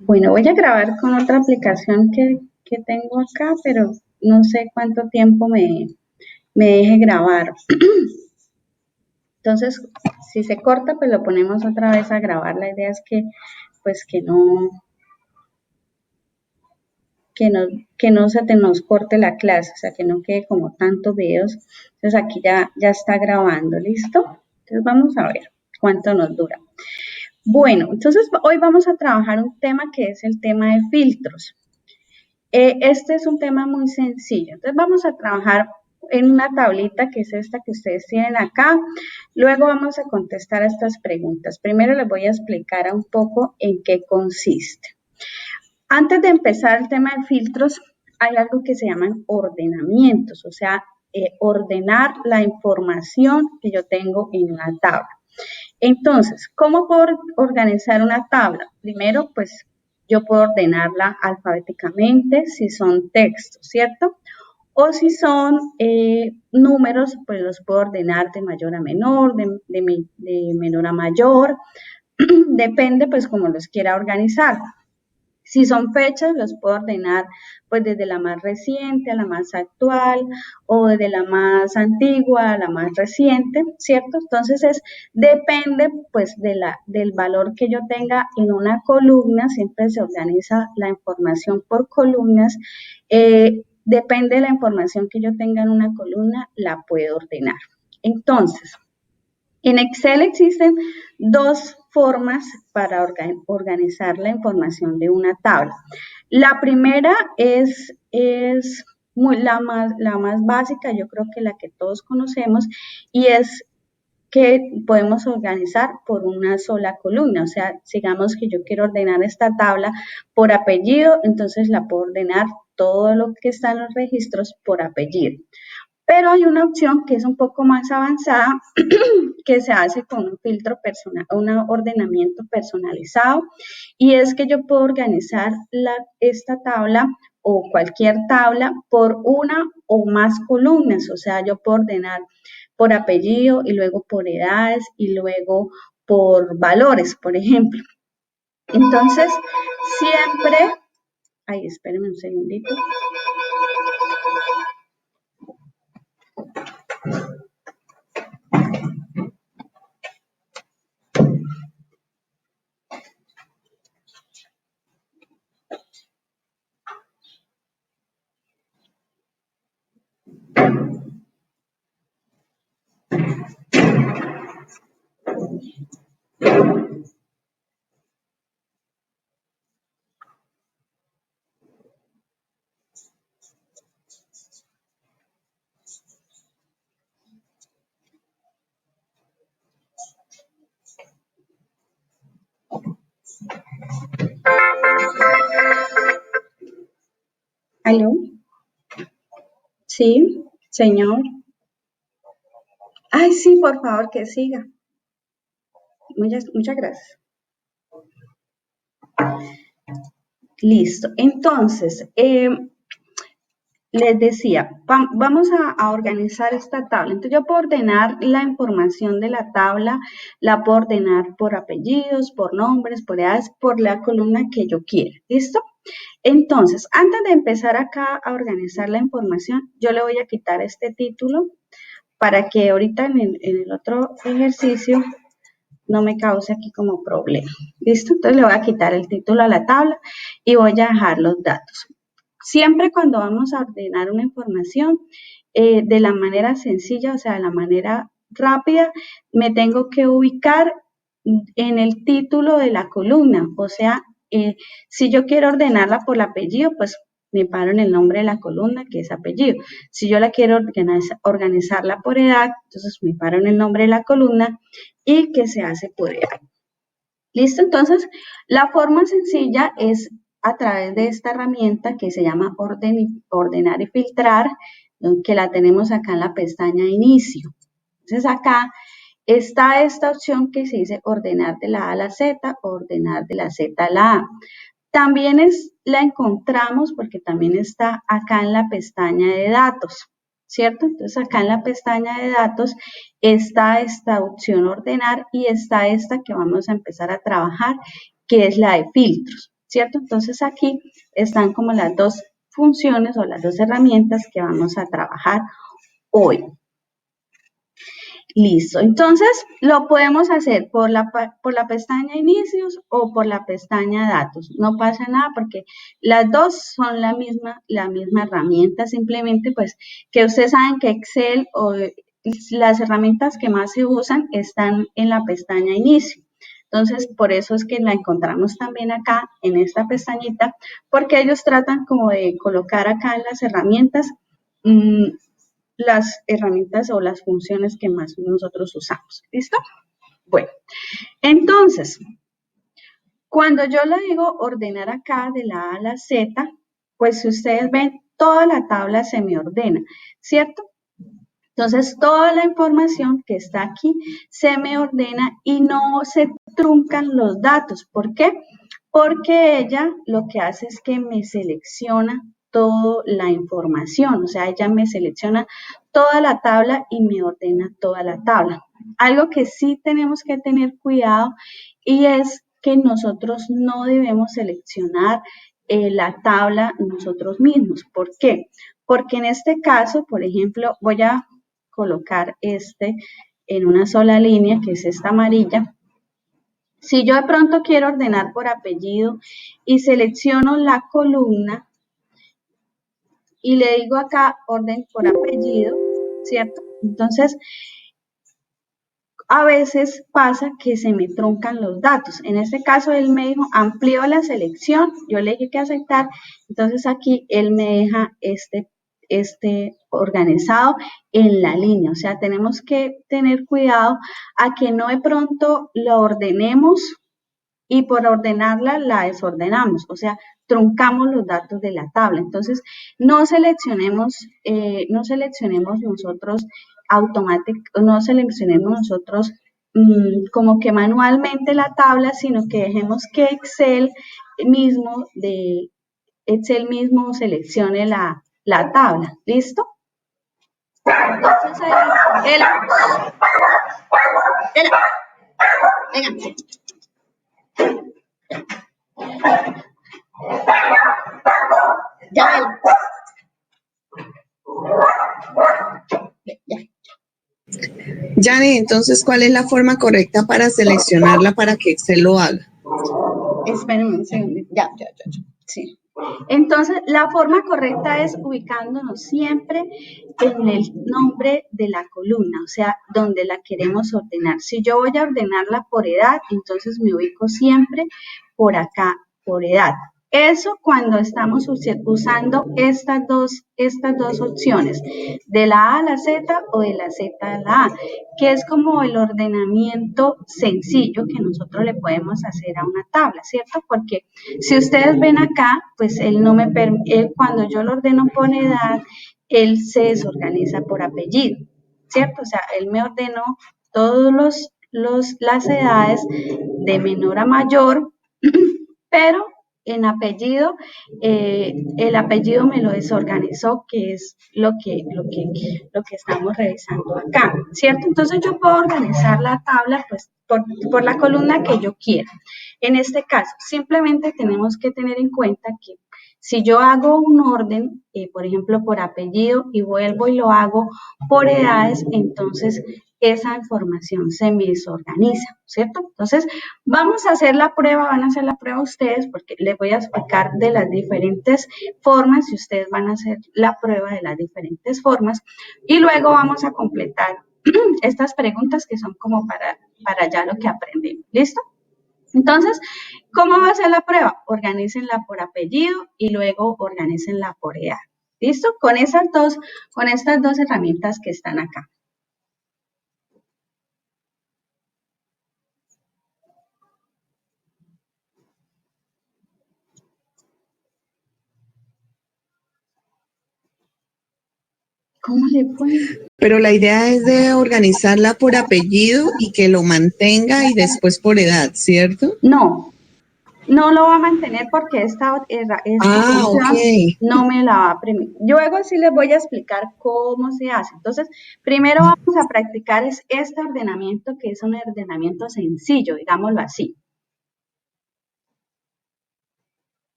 Bueno, voy a grabar con otra aplicación que tengo acá, pero no sé cuánto tiempo me deje grabar. Entonces, si se corta, pues lo ponemos otra vez a grabar. La idea es que, pues, que no, que no se te nos corte la clase, o sea, que no quede como tantos videos. Entonces, aquí ya está grabando, ¿listo? Entonces, vamos a ver cuánto nos dura. Bueno, entonces hoy vamos a trabajar un tema que es el tema de filtros. Este es un tema muy sencillo. Entonces vamos a trabajar en una tablita que es esta que ustedes tienen acá. Luego vamos a contestar estas preguntas. Primero les voy a explicar un poco en qué consiste. Antes de empezar el tema de filtros, hay algo que se llaman ordenamientos, o sea, ordenar la información que yo tengo en una tabla. Entonces, ¿cómo puedo organizar una tabla? Primero, pues yo puedo ordenarla alfabéticamente si son textos, ¿cierto? O si son números, pues los puedo ordenar de mayor a menor, de menor a mayor, depende pues como los quiera organizar. Si son fechas, los puedo ordenar pues desde la más reciente a la más actual o desde la más antigua a la más reciente, ¿cierto? Entonces depende pues del valor que yo tenga en una columna, siempre se organiza la información por columnas, depende de la información que yo tenga en una columna, la puedo ordenar. Entonces, en Excel existen dos formas para organizar la información de una tabla. La primera es la más básica, yo creo que la que todos conocemos, y es que podemos organizar por una sola columna. O sea, digamos que yo quiero ordenar esta tabla por apellido, entonces la puedo ordenar todo lo que está en los registros por apellido. Pero hay una opción que es un poco más avanzada que se hace con un filtro personal, un ordenamiento personalizado, y es que yo puedo organizar esta tabla o cualquier tabla por una o más columnas, o sea, yo puedo ordenar por apellido y luego por edades y luego por valores, por ejemplo. Entonces, siempre, ay, espérenme un segundito. ¿Aló? Sí, señor. Ay, sí, por favor, que siga. Muchas gracias. Listo. Entonces, les decía, vamos a organizar esta tabla. Entonces, yo puedo ordenar la información de la tabla, la puedo ordenar por apellidos, por nombres, por edades, por la columna que yo quiera. ¿Listo? Entonces, antes de empezar acá a organizar la información, yo le voy a quitar este título para que ahorita en el otro ejercicio no me cause aquí como problema. ¿Listo? Entonces le voy a quitar el título a la tabla y voy a dejar los datos. Siempre cuando vamos a ordenar una información de la manera sencilla, o sea, de la manera rápida, me tengo que ubicar en el título de la columna. O sea, si yo quiero ordenarla por el apellido, pues me paro en el nombre de la columna, que es apellido. Si yo la quiero organizarla por edad, entonces me paro en el nombre de la columna y que se hace por edad. ¿Listo? Entonces, la forma sencilla es a través de esta herramienta que se llama ordenar y filtrar, que la tenemos acá en la pestaña de inicio. Entonces, acá está esta opción que se dice ordenar de la A a la Z, ordenar de la Z a la A. También la encontramos porque también está acá en la pestaña de datos, ¿cierto? Entonces acá en la pestaña de datos está esta opción ordenar y está esta que vamos a empezar a trabajar, que es la de filtros. ¿cierto? Entonces aquí están como las dos funciones o las dos herramientas que vamos a trabajar hoy. Listo, entonces lo podemos hacer por la pestaña inicios o por la pestaña datos. No pasa nada porque las dos son la misma herramienta, simplemente pues que ustedes saben que Excel o las herramientas que más se usan están en la pestaña inicio. Entonces, por eso es que la encontramos también acá en esta pestañita, porque ellos tratan como de colocar acá en las herramientas las herramientas o las funciones que más nosotros usamos. ¿Listo? Bueno, entonces, cuando yo le digo ordenar acá de la A a la Z, pues si ustedes ven, toda la tabla se me ordena, ¿cierto? Entonces, toda la información que está aquí se me ordena y no se truncan los datos. ¿Por qué? Porque ella lo que hace es que me selecciona toda la información, o sea, ella me selecciona toda la tabla y me ordena toda la tabla. Algo que sí tenemos que tener cuidado y es que nosotros no debemos seleccionar la tabla nosotros mismos. ¿Por qué? Porque en este caso, por ejemplo, voy a colocar en una sola línea, que es esta amarilla. Si yo de pronto quiero ordenar por apellido y selecciono la columna y le digo acá orden por apellido, ¿cierto? Entonces, a veces pasa que se me truncan los datos. En este caso, él me dijo, amplió la selección, yo le dije que aceptar, entonces aquí él me deja organizado en la línea. O sea, tenemos que tener cuidado a que no de pronto lo ordenemos y por ordenarla la desordenamos, o sea, truncamos los datos de la tabla. Entonces, no seleccionemos nosotros no seleccionemos nosotros como que manualmente la tabla, sino que dejemos que Excel mismo seleccione la tabla. ¿Listo? Entonces, venga. Ya, Janet, entonces, ¿cuál es la forma correcta para seleccionarla para que Excel lo haga? Espérenme un segundo. Ya. Sí. Entonces, la forma correcta es ubicándonos siempre en el nombre de la columna, o sea, donde la queremos ordenar. Si yo voy a ordenarla por edad, entonces me ubico siempre por acá, por edad. Eso cuando estamos usando estas dos opciones, de la A a la Z o de la Z a la A, que es como el ordenamiento sencillo que nosotros le podemos hacer a una tabla, ¿cierto? Porque si ustedes ven acá, pues él cuando yo lo ordeno por edad, él se desorganiza por apellido, ¿cierto? O sea, él me ordenó todas las edades de menor a mayor, pero en apellido, el apellido me lo desorganizó, que es lo que estamos revisando acá, ¿cierto? Entonces yo puedo organizar la tabla pues por la columna que yo quiera. En este caso, simplemente tenemos que tener en cuenta que si yo hago un orden, por ejemplo, por apellido y vuelvo y lo hago por edades, entonces esa información se me desorganiza, ¿cierto? Entonces, vamos a hacer la prueba, van a hacer la prueba ustedes porque les voy a explicar de las diferentes formas y ustedes van a hacer la prueba de las diferentes formas y luego vamos a completar estas preguntas que son como para ya lo que aprendimos, ¿listo? Entonces, ¿cómo va a ser la prueba? Organícenla por apellido y luego organícenla por edad. ¿Listo? Con estas dos herramientas que están acá. ¿Cómo le fue? Pero la idea es de organizarla por apellido y que lo mantenga y después por edad, ¿cierto? No lo va a mantener porque esta función no me la va a permitir. Luego sí les voy a explicar cómo se hace. Entonces, primero vamos a practicar este ordenamiento, que es un ordenamiento sencillo, digámoslo así.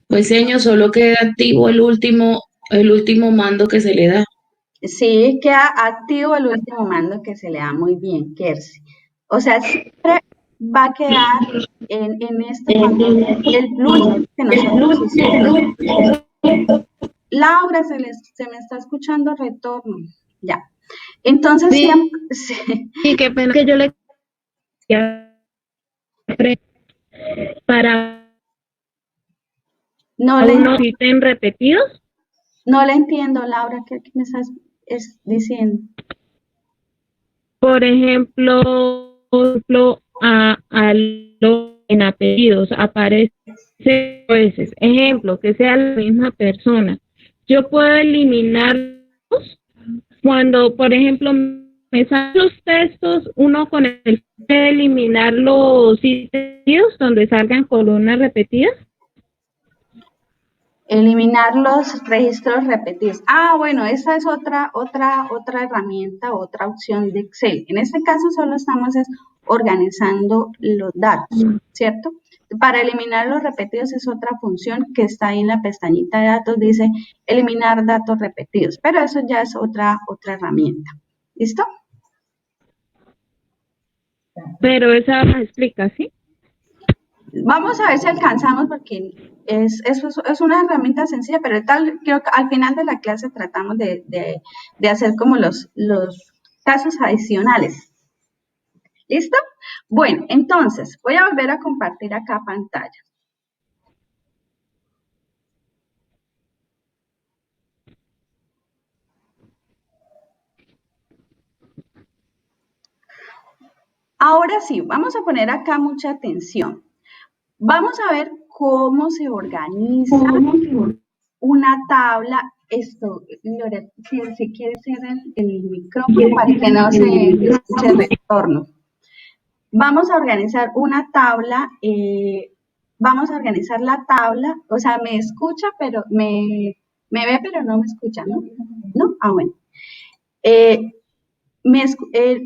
Pues señor, solo queda activo el último mando que se le da. Sí, queda activo el último mando que se le da muy bien, Kersi. O sea, siempre va a quedar en esto cuando el último que nosotros hicimos. Laura, se me está escuchando retorno. Ya. Entonces, Sí, siempre, sí, qué pena que yo le para no le, unos ítems repetidos. no le entiendo, Laura, ¿qué me estás diciendo? Por ejemplo, a los en apellidos aparece a veces. Ejemplo, que sea la misma persona. Yo puedo eliminarlos cuando, por ejemplo, me salen los textos, uno con el puede eliminar los sitios donde salgan columnas repetidas. Eliminar los registros repetidos. Ah, bueno, esa es otra herramienta, otra opción de Excel. En este caso solo estamos organizando los datos, ¿cierto? Para eliminar los repetidos es otra función que está ahí en la pestañita de datos, dice eliminar datos repetidos, pero eso ya es otra herramienta. ¿Listo? Pero esa la explica, ¿sí? Vamos a ver si alcanzamos porque es una herramienta sencilla, pero creo que al final de la clase tratamos de hacer como los casos adicionales. ¿Listo? Bueno, entonces voy a volver a compartir acá pantalla. Ahora sí, vamos a poner acá mucha atención. Vamos a ver cómo se organiza una tabla. Esto, Loret, si quieres cerrar el micrófono para que no se escuche el retorno. Vamos a organizar una tabla, vamos a organizar la tabla, o sea, me escucha, pero me ve, pero no me escucha, ¿no? ¿No? Ah, bueno.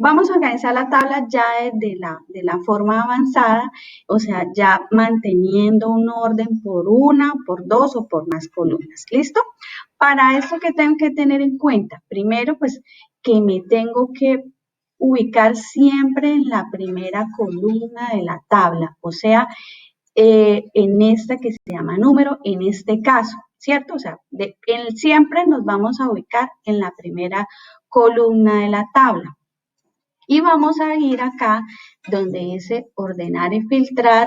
Vamos a organizar la tabla ya de la forma avanzada, o sea, ya manteniendo un orden por una, por dos o por más columnas. ¿Listo? Para eso, ¿qué tengo que tener en cuenta? Primero, pues, que me tengo que ubicar siempre en la primera columna de la tabla, o sea, en esta que se llama número, en este caso, ¿cierto? O sea, siempre nos vamos a ubicar en la primera columna de la tabla. Y vamos a ir acá donde dice ordenar y filtrar.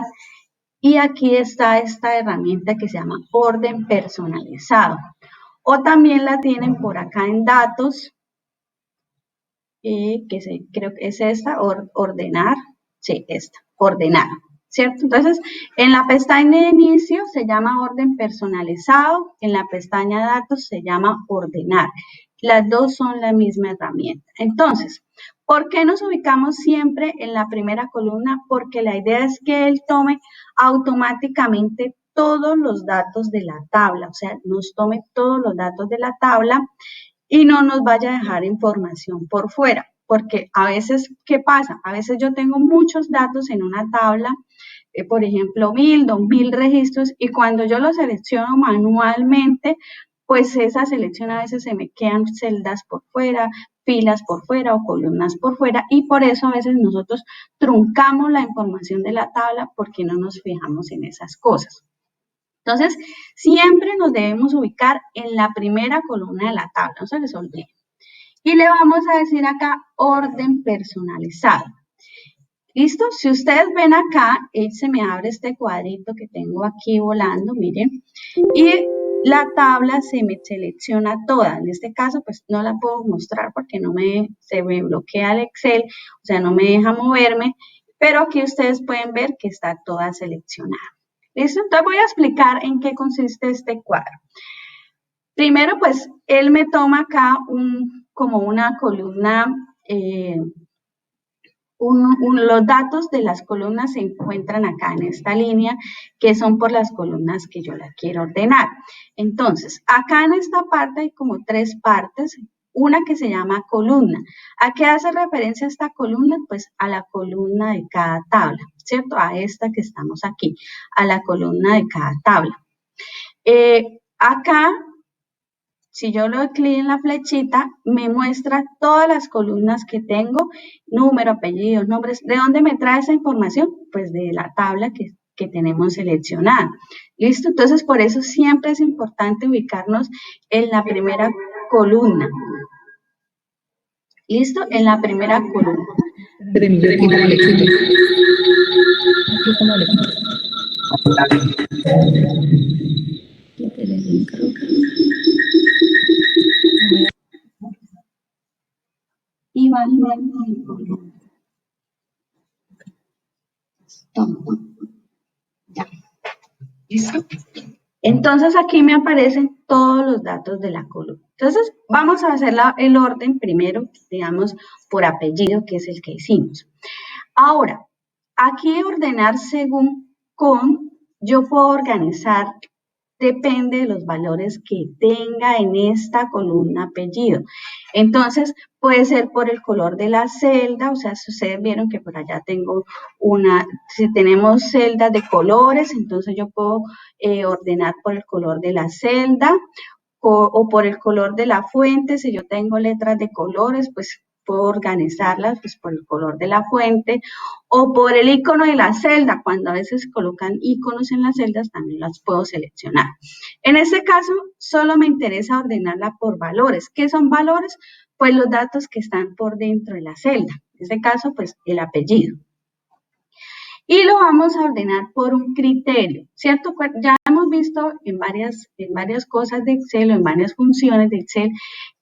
Y aquí está esta herramienta que se llama orden personalizado. O también la tienen por acá en datos, creo que es esta, ordenar, sí, esta, ordenar, ¿cierto? Entonces, en la pestaña de inicio se llama orden personalizado, en la pestaña de datos se llama ordenar. Las dos son la misma herramienta. Entonces, ¿por qué nos ubicamos siempre en la primera columna? Porque la idea es que él tome automáticamente todos los datos de la tabla, o sea, nos tome todos los datos de la tabla y no nos vaya a dejar información por fuera, porque a veces, ¿qué pasa? A veces yo tengo muchos datos en una tabla, por ejemplo, 1000, 2000 registros, y cuando yo los selecciono manualmente, pues esa selección a veces se me quedan celdas por fuera, filas por fuera o columnas por fuera, y por eso a veces nosotros truncamos la información de la tabla porque no nos fijamos en esas cosas. Entonces, siempre nos debemos ubicar en la primera columna de la tabla, no se les olvide. Y le vamos a decir acá orden personalizado. ¿Listo? Si ustedes ven acá, se me abre este cuadrito que tengo aquí volando, miren, y la tabla se me selecciona toda. En este caso, pues no la puedo mostrar porque se me bloquea el Excel, o sea, no me deja moverme, pero aquí ustedes pueden ver que está toda seleccionada. ¿Listo? Entonces voy a explicar en qué consiste este cuadro. Primero, pues, él me toma acá como una columna, los datos de las columnas se encuentran acá en esta línea, que son por las columnas que yo la quiero ordenar. Entonces, acá en esta parte hay como tres partes, una que se llama columna. ¿A qué hace referencia esta columna? Pues a la columna de cada tabla, ¿cierto? A esta que estamos aquí, a la columna de cada tabla. Acá, si yo le doy clic en la flechita, me muestra todas las columnas que tengo, número, apellidos, nombres. ¿De dónde me trae esa información? Pues de la tabla que tenemos seleccionada. ¿Listo? Entonces, por eso siempre es importante ubicarnos en la primera columna. ¿Listo? En la primera columna. Y bajo el columna. Ya. ¿Listo? Entonces aquí me aparecen todos los datos de la columna. Entonces vamos a hacer el orden primero, digamos, por apellido, que es el que hicimos. Ahora, aquí ordenar según con, yo puedo organizar, depende de los valores que tenga en esta columna apellido. Entonces, puede ser por el color de la celda, o sea, si ustedes vieron que por allá tengo si tenemos celdas de colores, entonces yo puedo ordenar por el color de la celda o por el color de la fuente. Si yo tengo letras de colores, pues puedo organizarlas pues, por el color de la fuente o por el icono de la celda. Cuando a veces colocan iconos en las celdas, también las puedo seleccionar. En este caso, solo me interesa ordenarla por valores. ¿Qué son valores? Pues los datos que están por dentro de la celda. En este caso, pues el apellido. Y lo vamos a ordenar por un criterio, ¿cierto? Ya hemos visto en varias cosas de Excel o en varias funciones de Excel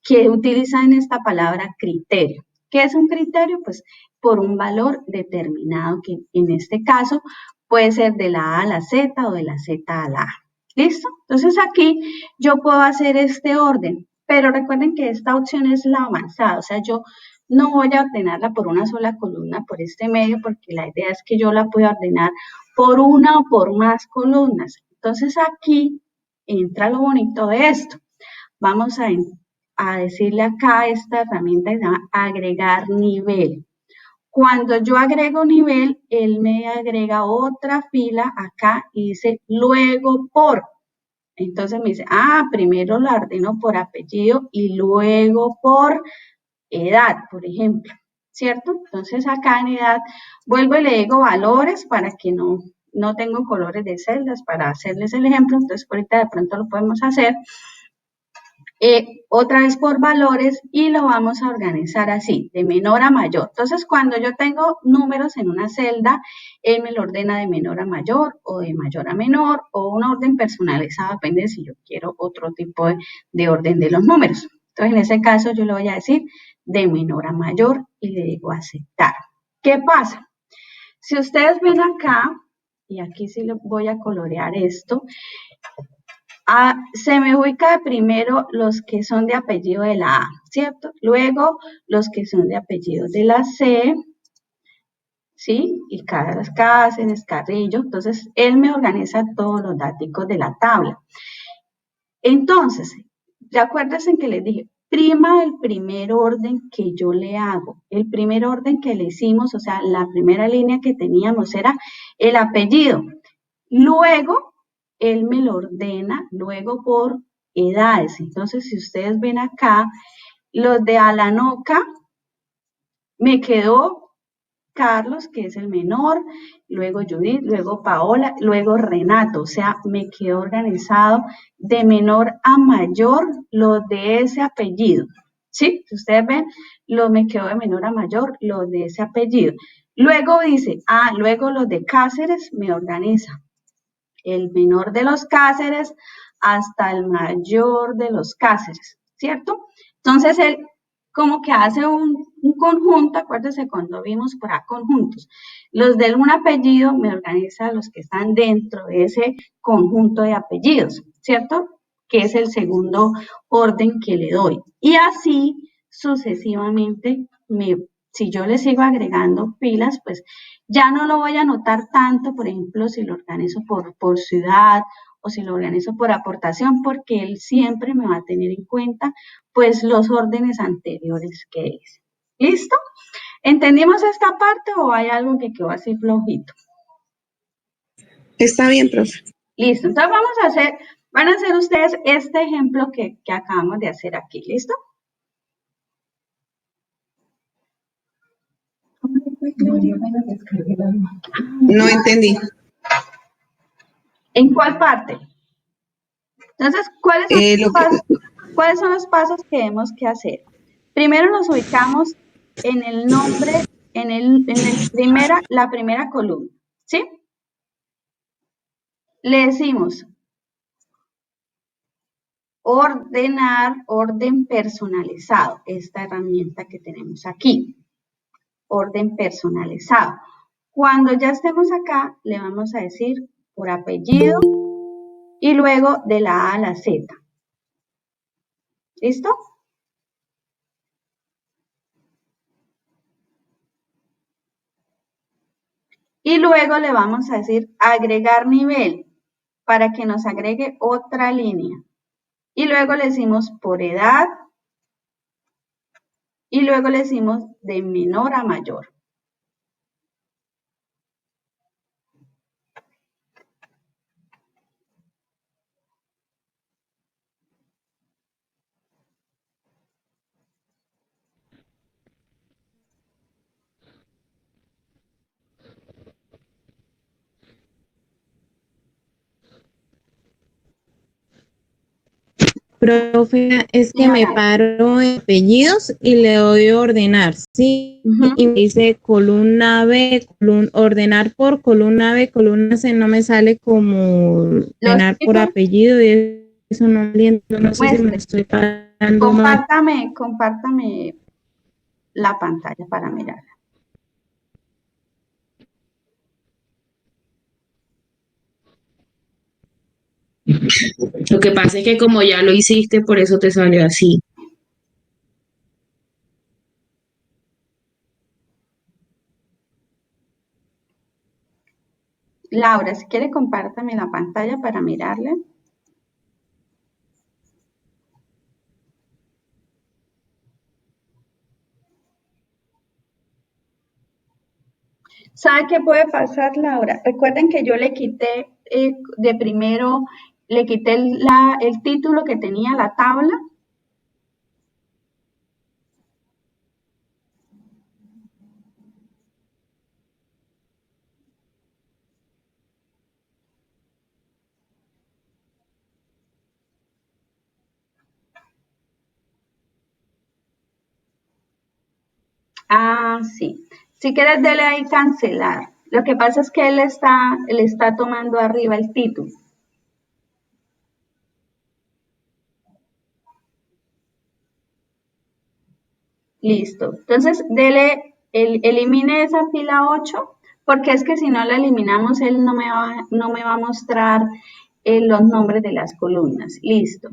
que utilizan esta palabra criterio. ¿Qué es un criterio? Pues por un valor determinado, que en este caso puede ser de la A a la Z o de la Z a la A. ¿Listo? Entonces aquí yo puedo hacer este orden, pero recuerden que esta opción es la avanzada, o sea, yo no voy a ordenarla por una sola columna, por este medio, porque la idea es que yo la pueda ordenar por una o por más columnas. Entonces aquí entra lo bonito de esto. Vamos a decirle acá a esta herramienta que se llama agregar nivel. Cuando yo agrego nivel, él me agrega otra fila acá y dice luego por. Entonces me dice, primero la ordeno por apellido y luego por edad, por ejemplo, ¿cierto? Entonces acá en edad vuelvo y le digo valores para que no tengo colores de celdas para hacerles el ejemplo. Entonces ahorita de pronto lo podemos hacer. Otra vez por valores y lo vamos a organizar así, de menor a mayor. Entonces cuando yo tengo números en una celda, él me lo ordena de menor a mayor o de mayor a menor o un orden personalizado, depende de si yo quiero otro tipo de orden de los números. Entonces en ese caso yo le voy a decir de menor a mayor y le digo aceptar. ¿Qué pasa? Si ustedes ven acá, y aquí sí le voy a colorear esto, se me ubica de primero los que son de apellido de la A, ¿cierto? Luego los que son de apellido de la C, ¿sí? Y Cáceres, Carrillo. Entonces, él me organiza todos los datos de la tabla. Entonces, ¿de acuérdense que les dije? Prima el primer orden que yo le hago. El primer orden que le hicimos, o sea, la primera línea que teníamos era el apellido. Luego, él me lo ordena, luego por edades. Entonces, si ustedes ven acá, los de Alanoca, me quedó Carlos, que es el menor, luego Judith, luego Paola, luego Renato. O sea, me quedó organizado de menor a mayor los de ese apellido. ¿Sí? Si ustedes ven, me quedó de menor a mayor los de ese apellido. Luego dice, luego los de Cáceres me organiza. El menor de los Cáceres hasta el mayor de los Cáceres, ¿cierto? Entonces, él como que hace un conjunto, acuérdense cuando vimos por acá conjuntos. Los de un apellido me organiza los que están dentro de ese conjunto de apellidos, ¿cierto? Que es el segundo orden que le doy. Y así sucesivamente, si yo le sigo agregando filas, pues ya no lo voy a notar tanto, por ejemplo, si lo organizo por ciudad o si lo organizo por aportación, porque él siempre me va a tener en cuenta, pues, los órdenes anteriores que hice. ¿Listo? ¿Entendimos esta parte o hay algo que quedó así flojito? Está bien, profe. Listo. Entonces vamos a hacer Van a hacer ustedes este ejemplo que acabamos de hacer aquí, ¿listo? No entendí. ¿En cuál parte? Entonces, ¿cuáles son los pasos que debemos que hacer? Primero nos ubicamos en el nombre, la primera columna, ¿sí? Le decimos ordenar, orden personalizado, esta herramienta que tenemos aquí, orden personalizado. Cuando ya estemos acá, le vamos a decir por apellido y luego de la A a la Z. ¿Listo? Y luego le vamos a decir agregar nivel para que nos agregue otra línea. Y luego le decimos por edad y luego le decimos de menor a mayor. Profe, es que me paro en apellidos y le doy ordenar, ¿sí? Y me dice columna B, ordenar por columna B, columna C, no me sale como ordenar por apellido y eso no entiendo, no sé si me estoy parando mal. Compártame la pantalla para mirar. Lo que pasa es que como ya lo hiciste, por eso te salió así. Laura, si quiere, compártame la pantalla para mirarle. ¿Sabe qué puede pasar, Laura? Recuerden que yo le quité de primero, le quité el título que tenía la tabla. Ah, sí. Si quieres, dele ahí cancelar. Lo que pasa es que él está tomando arriba el título. Listo. Entonces, elimine esa fila 8, porque es que si no la eliminamos, él no me va a mostrar los nombres de las columnas. Listo.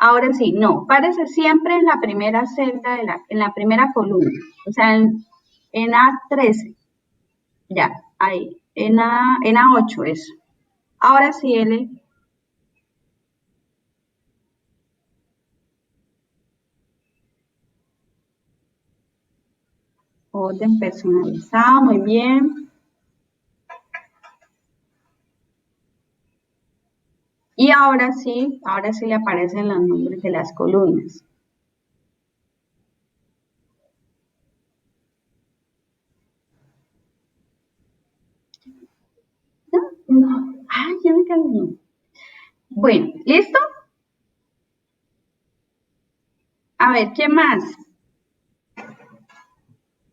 Ahora sí, no, párese siempre en la primera celda, en la primera columna, o sea, en A13, ya, ahí, en A8 eso. Ahora sí, orden personalizado, muy bien. Y ahora sí le aparecen los nombres de las columnas. No. Ay, ya me cambié. Bueno, ¿listo? A ver, ¿qué más?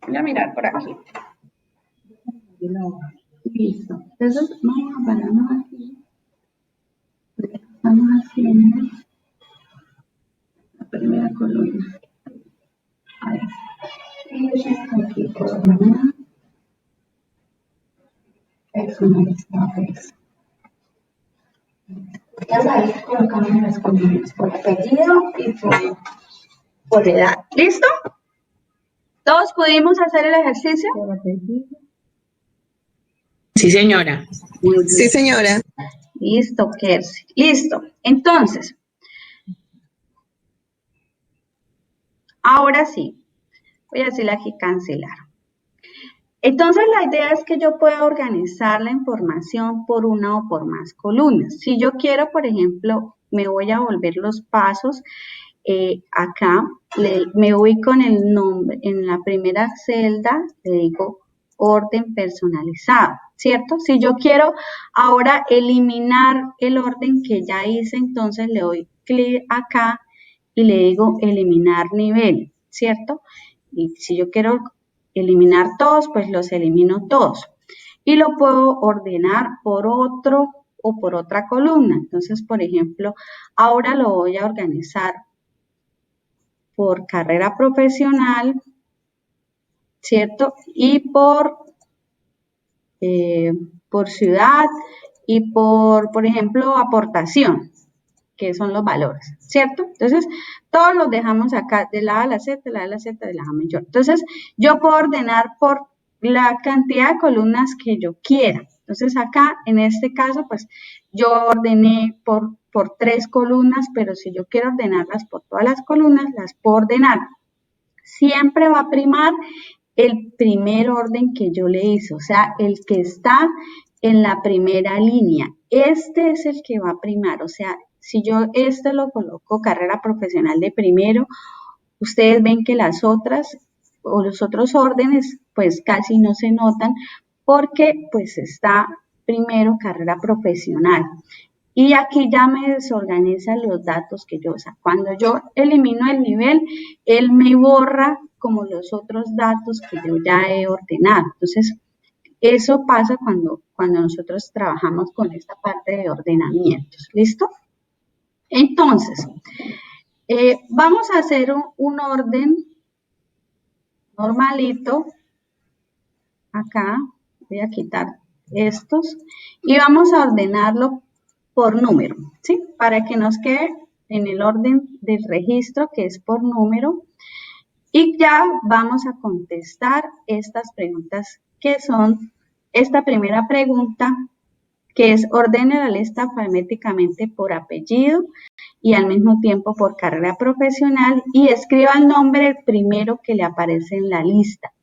Voy a mirar por aquí. Listo. Entonces, vamos a pararnos aquí. Estamos haciendo la primera columna. A ver. Aquí columna. Personalizado. Ya sabes, colocamos las columnas por apellido y por edad. ¿Listo? ¿Todos pudimos hacer el ejercicio? Sí, señora. Muy bien. Sí, señora. Listo, Kersi. Listo. Entonces, ahora sí, voy a decirle aquí cancelar. Entonces, la idea es que yo pueda organizar la información por una o por más columnas. Si yo quiero, por ejemplo, me voy a volver los pasos. Acá me ubico en el nombre, en la primera celda, le digo orden personalizado, ¿cierto? Si yo quiero ahora eliminar el orden que ya hice, entonces le doy clic acá y le digo eliminar nivel, ¿cierto? Y si yo quiero eliminar todos, pues los elimino todos. Y lo puedo ordenar por otro o por otra columna. Entonces, por ejemplo, ahora lo voy a organizar por carrera profesional, ¿cierto? Y por ciudad y por ejemplo, aportación, que son los valores, ¿cierto? Entonces, todos los dejamos acá de la A a la Z, de la A a la Z, de la A mayor. Entonces, yo puedo ordenar por la cantidad de columnas que yo quiera. Entonces, acá, en este caso, pues, yo ordené por 3 columnas, pero si yo quiero ordenarlas por todas las columnas, las puedo ordenar. Siempre va a primar el primer orden que yo le hice, o sea, el que está en la primera línea. Este es el que va a primar, o sea, si yo este lo coloco carrera profesional de primero, ustedes ven que las otras o los otros órdenes pues casi no se notan porque pues está primero carrera profesional. Y aquí ya me desorganizan los datos que yo, o sea, cuando yo elimino el nivel, él me borra como los otros datos que yo ya he ordenado. Entonces, eso pasa cuando nosotros trabajamos con esta parte de ordenamientos. ¿Listo? Entonces, vamos a hacer un orden normalito. Acá voy a quitar estos y vamos a ordenarlo por número, ¿sí? Para que nos quede en el orden del registro, que es por número. Y ya vamos a contestar estas preguntas que son, esta primera pregunta, que es ordene la lista alfabéticamente por apellido y al mismo tiempo por carrera profesional y escriba el nombre primero que le aparece en la lista.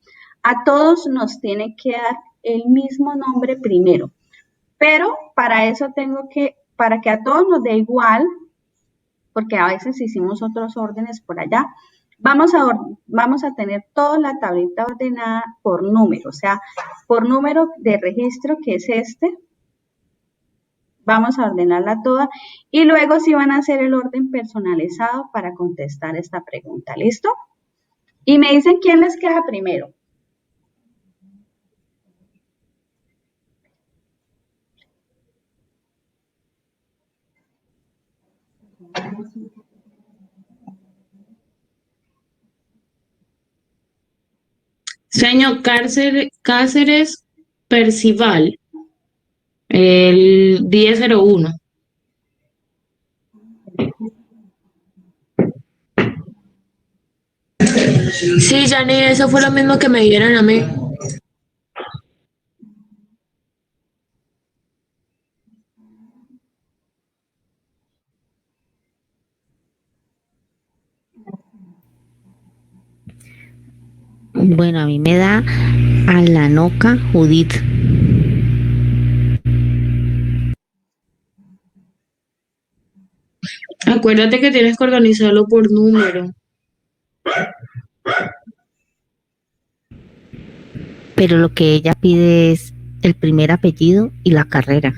A todos nos tiene que dar el mismo nombre primero, pero para eso para que a todos nos dé igual, porque a veces hicimos otros órdenes por allá, vamos a tener toda la tablita ordenada por número, o sea, por número de registro, que es este. Vamos a ordenarla toda y luego sí van a hacer el orden personalizado para contestar esta pregunta. ¿Listo? Y me dicen quién les queda primero. Señor Cáceres Percival, el 1001. Sí, Janet, eso fue lo mismo que me dieron a mí. Bueno, a mí me da Alanoca Judith. Acuérdate que tienes que organizarlo por número. Pero lo que ella pide es el primer apellido y la carrera.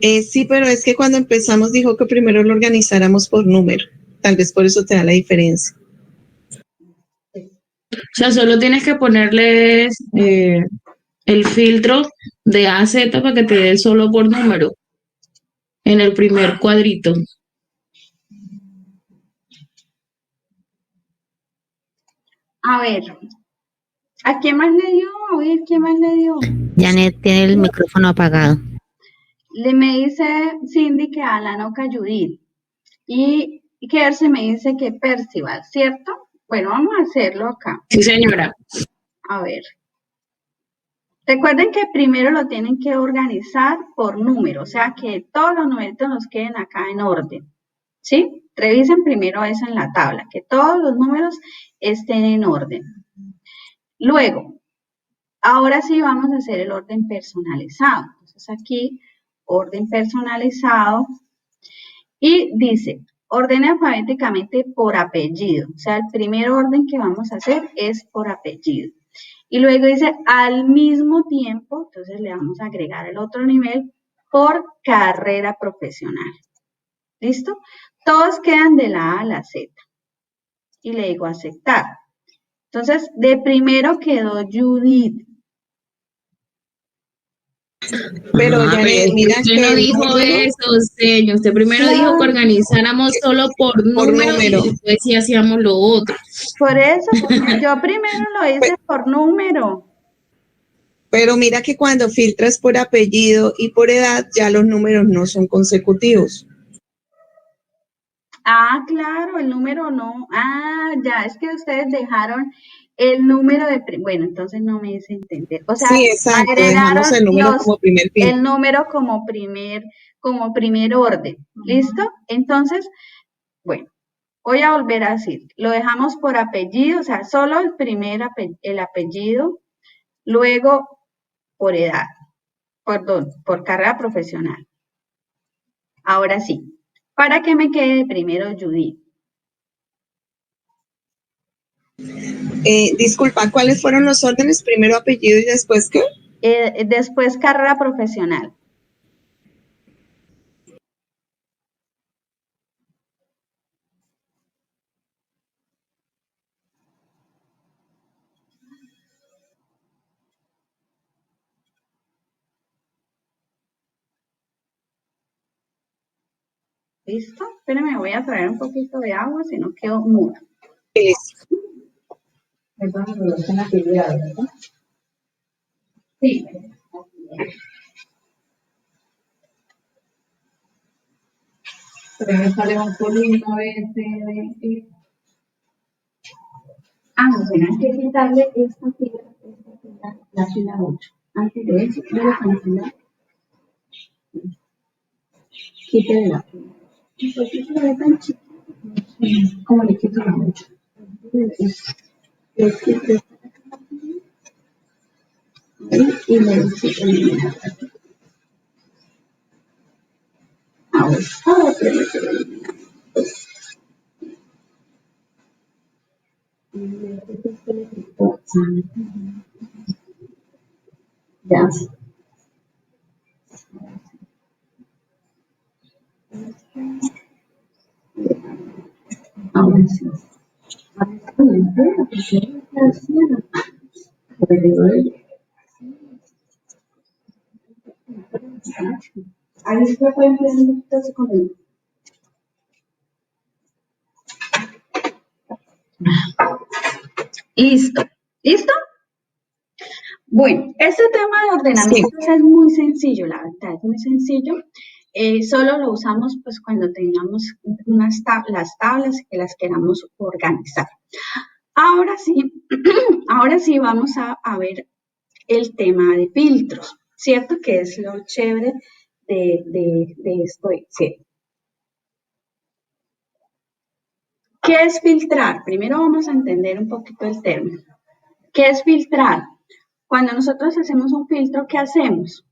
Sí, pero es que cuando empezamos dijo que primero lo organizáramos por número. Tal vez por eso te da la diferencia. O sea, solo tienes que ponerles el filtro de A a Z para que te dé solo por número en el primer cuadrito. A ver, ¿a quién más le dio? A ver, ¿quién más le dio? Janet tiene el micrófono apagado. Me dice Cindy que Alanoca Judith y Kerse me dice que Percival, ¿cierto? Bueno, vamos a hacerlo acá. Sí, señora. A ver. Recuerden que primero lo tienen que organizar por número, o sea que todos los numeritos nos queden acá en orden, ¿sí? Revisen primero eso en la tabla, que todos los números estén en orden. Luego, Ahora sí vamos a hacer el orden personalizado. Entonces aquí, orden personalizado, y dice, ordene alfabéticamente por apellido. O sea, el primer orden que vamos a hacer es por apellido. Y luego dice, al mismo tiempo, entonces le vamos a agregar el otro nivel, por carrera profesional. ¿Listo? Todos quedan de la A a la Z. Y le digo aceptar. Entonces, de primero quedó Judith. Pero Ah, pero Janet, es que mira usted que no el dijo número eso, señor. Usted primero dijo que Claro, organizáramos solo por por número y número. después sí hacíamos lo otro. por eso, yo primero lo hice por número. Pero mira que cuando filtras por apellido y por edad, ya los números no son consecutivos. Ah, claro, el número no. Ah, ya, es que ustedes dejaron el número de... Bueno, entonces no me hice entender. O sea, Sí, exacto, dejamos agregaron el número como primer el filtro. número como primer orden. ¿Listo? Entonces, bueno, voy a volver a decir, lo dejamos por apellido, o sea, solo el apellido, luego por edad, perdón, por carrera profesional. Ahora sí, para que me quede primero Judith. Disculpa, ¿cuáles fueron los órdenes? Primero apellido y después qué? Después carrera profesional. ¿Listo? Espérenme, voy a traer un poquito de agua, si no quedo muda. Entonces, en actividad, ¿verdad? Sí. Pero me sale un polino, B, C, D, E. Ah, no, bueno, hay que quitarle esta fila, la fila 8. Antes de eso, yo lo cancelar. Quítale la fila. ¿Y por qué se ve tan chiquito? ¿Cómo le quito la 8? Le quito y le dice eliminar. Ahora, pero le quiero eliminar. Ya. Ahora sí. Ahí se puede empezar entonces con el... Listo. ¿Listo? Bueno, este tema de Sí. ordenamientos es muy sencillo, la verdad, es muy sencillo. Solo lo usamos pues cuando tengamos las tablas que las queramos organizar. Ahora sí, ahora sí vamos a ver el tema de filtros, ¿cierto? Que es lo chévere de esto, ¿cierto? ¿Qué es filtrar? Primero vamos a entender un poquito el término. ¿Qué es filtrar? Cuando nosotros hacemos un filtro, ¿qué hacemos?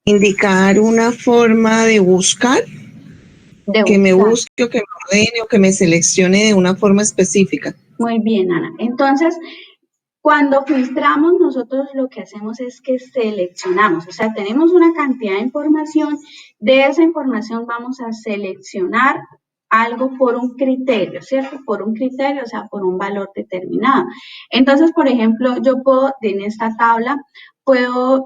Indicar una forma de buscar, De que me buscar. busque o que me ordene o que me seleccione de una forma específica. Muy bien, Ana. Entonces, cuando filtramos, nosotros lo que hacemos es que seleccionamos, o sea, tenemos una cantidad de información, de esa información vamos a seleccionar algo por un criterio, ¿cierto? Por un criterio, o sea, por un valor determinado. Entonces, por ejemplo, yo puedo, en esta tabla, puedo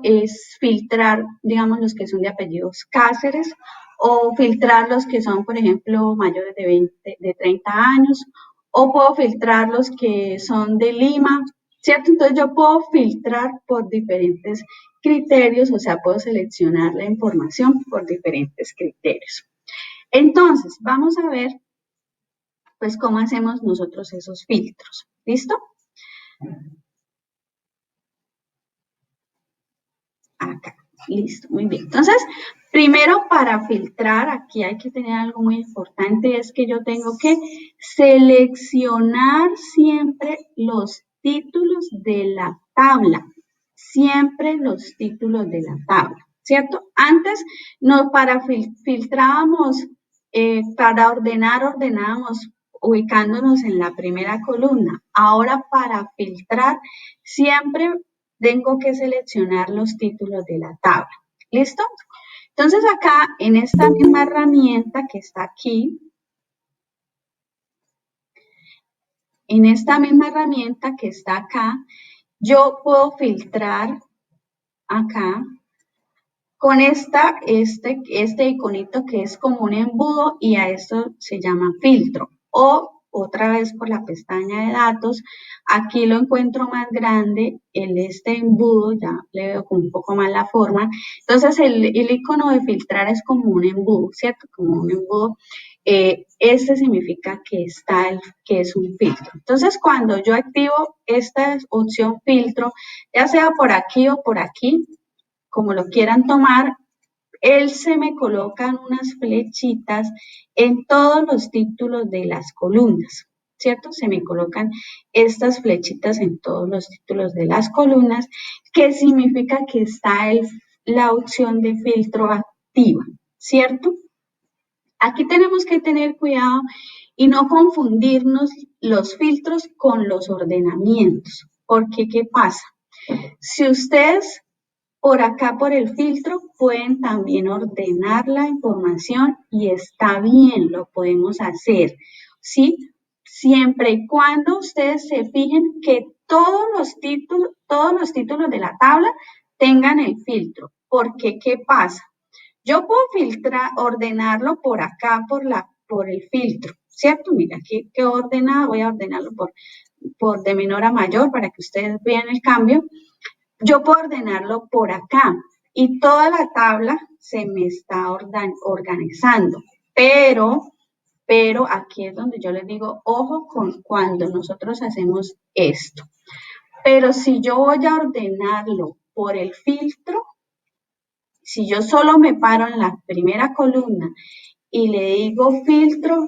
filtrar, digamos, los que son de apellidos Cáceres, o filtrar los que son, por ejemplo, mayores de 30 años, o puedo filtrar los que son de Lima, ¿cierto? Entonces yo puedo filtrar por diferentes criterios, o sea, puedo seleccionar la información por diferentes criterios. Entonces, vamos a ver, pues, cómo hacemos nosotros esos filtros. ¿Listo? Acá. Listo, muy bien. Entonces, Primero, para filtrar, aquí hay que tener algo muy importante, es que yo tengo que seleccionar siempre los títulos de la tabla, siempre los títulos de la tabla, ¿cierto? Antes, no, para filtrábamos, para ordenábamos ubicándonos en la primera columna. Ahora, para filtrar, siempre tengo que seleccionar los títulos de la tabla. ¿Listo? Entonces acá, en esta misma herramienta que está aquí, en esta misma herramienta que está acá, yo puedo filtrar acá con este iconito que es como un embudo y a esto se llama filtro. O otra vez por la pestaña de datos, aquí lo encuentro más grande, este embudo, ya le veo con un poco más la forma. Entonces el icono de filtrar es como un embudo, ¿cierto? Como un embudo. Este significa que que es un filtro. Entonces cuando yo activo esta opción filtro, ya sea por aquí o por aquí, como lo quieran tomar, él se me colocan unas flechitas en todos los títulos de las columnas, ¿cierto? Se me colocan estas flechitas en todos los títulos de las columnas, que significa que está la opción de filtro activa, ¿cierto? Aquí tenemos que tener cuidado y no confundirnos los filtros con los ordenamientos, porque ¿qué pasa? Si ustedes por acá, por el filtro, pueden también ordenar la información y está bien, lo podemos hacer, ¿sí? Siempre y cuando ustedes se fijen que todos los títulos de la tabla tengan el filtro. Porque, ¿qué pasa? Yo puedo ordenarlo por acá, por el filtro, ¿cierto? Mira, aquí quedó ordenado, voy a ordenarlo por de menor a mayor para que ustedes vean el cambio. Yo puedo ordenarlo por acá y toda la tabla se me está organizando, pero aquí es donde yo les digo, ojo con cuando nosotros hacemos esto. Pero si yo voy a ordenarlo por el filtro, si yo solo me paro en la primera columna y le digo filtro,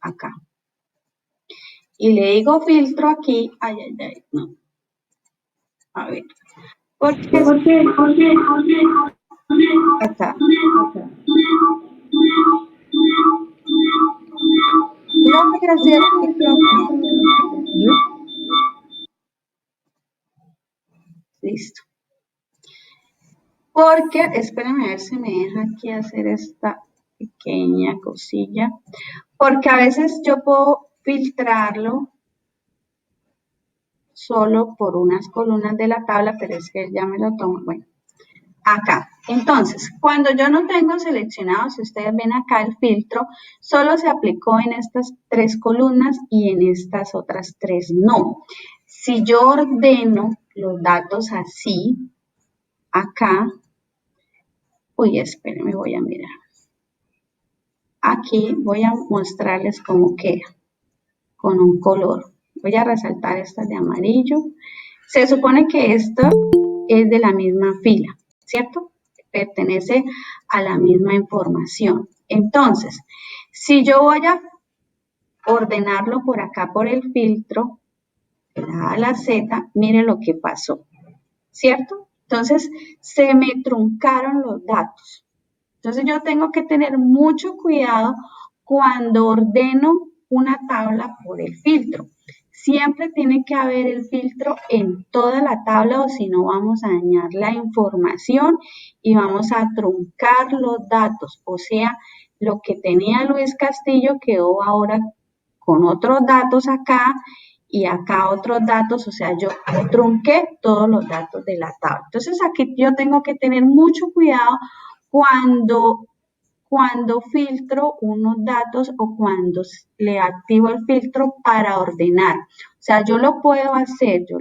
acá, y le digo filtro aquí, no, a ver. Porque acá. No voy a hacer listo. Porque, espérame a ver si me deja aquí hacer esta pequeña cosilla. Porque a veces yo puedo filtrarlo solo por unas columnas de la tabla, pero es que ya me lo tomo. Bueno, acá. Entonces, cuando yo no tengo seleccionado, si ustedes ven acá el filtro, solo se aplicó en estas 3 columnas y en estas otras 3 no. Si yo ordeno los datos así, acá, uy, espérenme, voy a mirar. Aquí voy a mostrarles cómo queda con un color. Voy a resaltar estas de amarillo. Se supone que esto es de la misma fila, ¿cierto? Pertenece a la misma información. Entonces, si yo voy a ordenarlo por acá por el filtro, de la A a la Z, miren lo que pasó, ¿cierto? Entonces, se me truncaron los datos. Entonces, yo tengo que tener mucho cuidado cuando ordeno una tabla por el filtro. Siempre tiene que haber el filtro en toda la tabla o si no vamos a dañar la información y vamos a truncar los datos. O sea, lo que tenía Luis Castillo quedó ahora con otros datos acá y acá otros datos, o sea, yo trunqué todos los datos de la tabla. Entonces, aquí yo tengo que tener mucho cuidado cuando filtro unos datos o cuando le activo el filtro para ordenar. O sea, yo lo puedo hacer, yo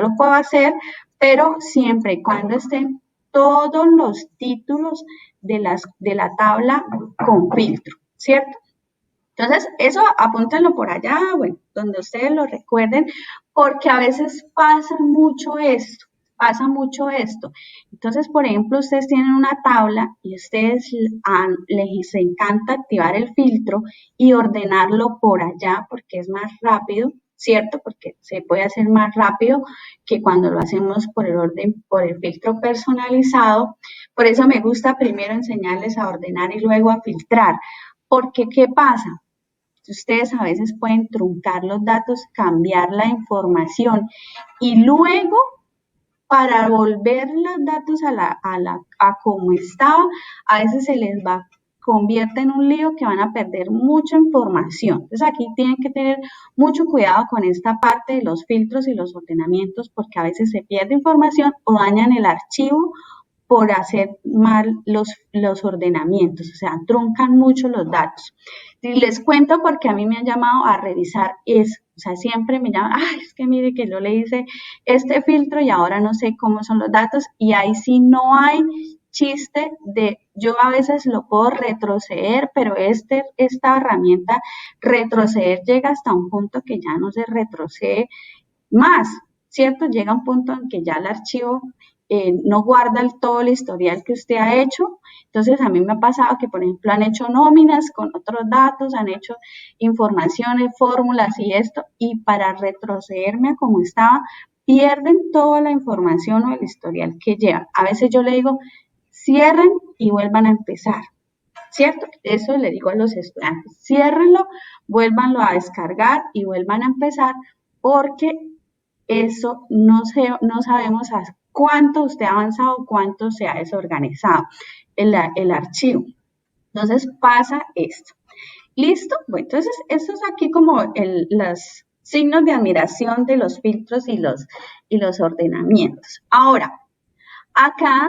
lo puedo hacer, pero siempre y cuando estén todos los títulos de la tabla con filtro, ¿cierto? Entonces, eso apúntenlo por allá, bueno, donde ustedes lo recuerden, porque a veces pasa mucho esto. pasa mucho esto. Entonces, por ejemplo, ustedes tienen una tabla y ustedes les encanta activar el filtro y ordenarlo por allá porque es más rápido, ¿cierto? Porque se puede hacer más rápido que cuando lo hacemos por el orden, por el filtro personalizado. Por eso me gusta primero enseñarles a ordenar y luego a filtrar. Porque, ¿qué pasa? Ustedes a veces pueden truncar los datos, cambiar la información y luego para volver los datos a como estaba, a veces se les convierte en un lío que van a perder mucha información. Entonces aquí tienen que tener mucho cuidado con esta parte de los filtros y los ordenamientos porque a veces se pierde información o dañan el archivo por hacer mal los ordenamientos, o sea, truncan mucho los datos. Y les cuento porque a mí me han llamado a revisar eso, o sea, siempre me llaman, ay, es que mire que yo le hice este filtro y ahora no sé cómo son los datos y ahí sí no hay chiste de, yo a veces lo puedo retroceder, pero esta herramienta retroceder llega hasta un punto que ya no se retrocede más, ¿cierto? Llega un punto en que ya el archivo no guarda todo el historial que usted ha hecho. Entonces, a mí me ha pasado que, por ejemplo, han hecho nóminas con otros datos, han hecho informaciones, fórmulas y esto, y para retrocederme a como estaba, pierden toda la información o el historial que llevan. A veces yo le digo, cierren y vuelvan a empezar, ¿cierto? Eso le digo a los estudiantes, ciérrenlo, vuélvanlo a descargar y vuelvan a empezar, porque eso no sabemos a cuánto usted ha avanzado, cuánto se ha desorganizado el archivo. Entonces pasa esto. ¿Listo? Bueno, entonces esto es aquí como los signos de admiración de los filtros y los ordenamientos. Ahora, acá,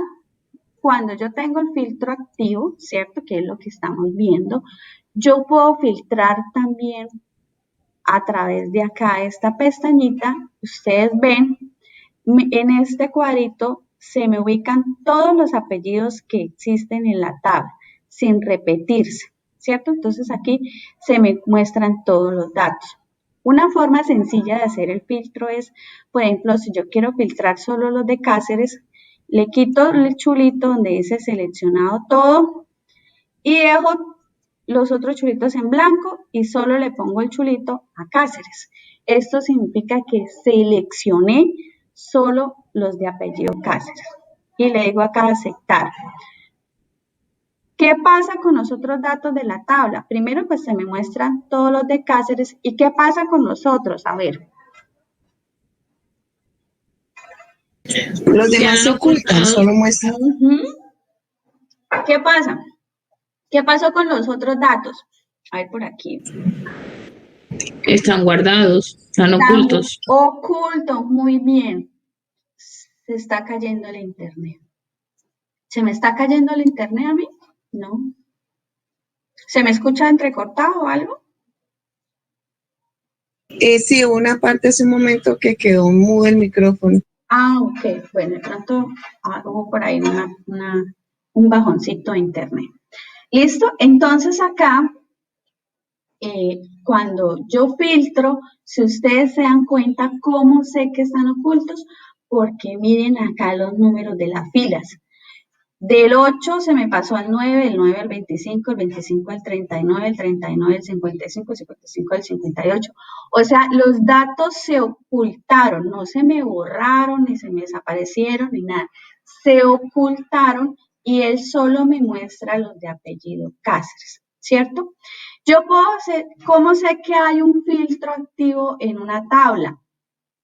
cuando yo tengo el filtro activo, ¿cierto? Que es lo que estamos viendo, yo puedo filtrar también a través de acá esta pestañita. Ustedes ven, en este cuadrito se me ubican todos los apellidos que existen en la tabla, sin repetirse, ¿cierto? Entonces aquí se me muestran todos los datos. Una forma sencilla de hacer el filtro es, por ejemplo, si yo quiero filtrar solo los de Cáceres, le quito el chulito donde dice seleccionado todo y dejo los otros chulitos en blanco y solo le pongo el chulito a Cáceres. Esto significa que seleccioné solo los de apellido Cáceres. Y le digo acá aceptar. ¿Qué pasa con los otros datos de la tabla? Primero, pues se me muestran todos los de Cáceres. ¿Y qué pasa con los otros? A ver. Los demás se ocultan, solo muestran. ¿Qué pasa? ¿Qué pasó con los otros datos? A ver por aquí. Están guardados, están ocultos. Ocultos, muy bien. Se está cayendo el internet. ¿Se me está cayendo el internet a mí? No. ¿Se me escucha entrecortado o algo? Sí, una parte hace un momento que quedó mudo el micrófono. Ah, ok. Bueno, de pronto hubo por ahí un bajoncito de internet. ¿Listo? Entonces acá, cuando yo filtro, si ustedes se dan cuenta, ¿cómo sé que están ocultos? Porque miren acá los números de las filas. Del 8 se me pasó al 9, el 9 al 25, el 25 al 39, el 39 al 55, el 55 al 58. O sea, los datos se ocultaron, no se me borraron, ni se me desaparecieron, ni nada. Se ocultaron y él solo me muestra los de apellido Cáceres, ¿cierto? Yo puedo hacer, ¿cómo sé que hay un filtro activo en una tabla?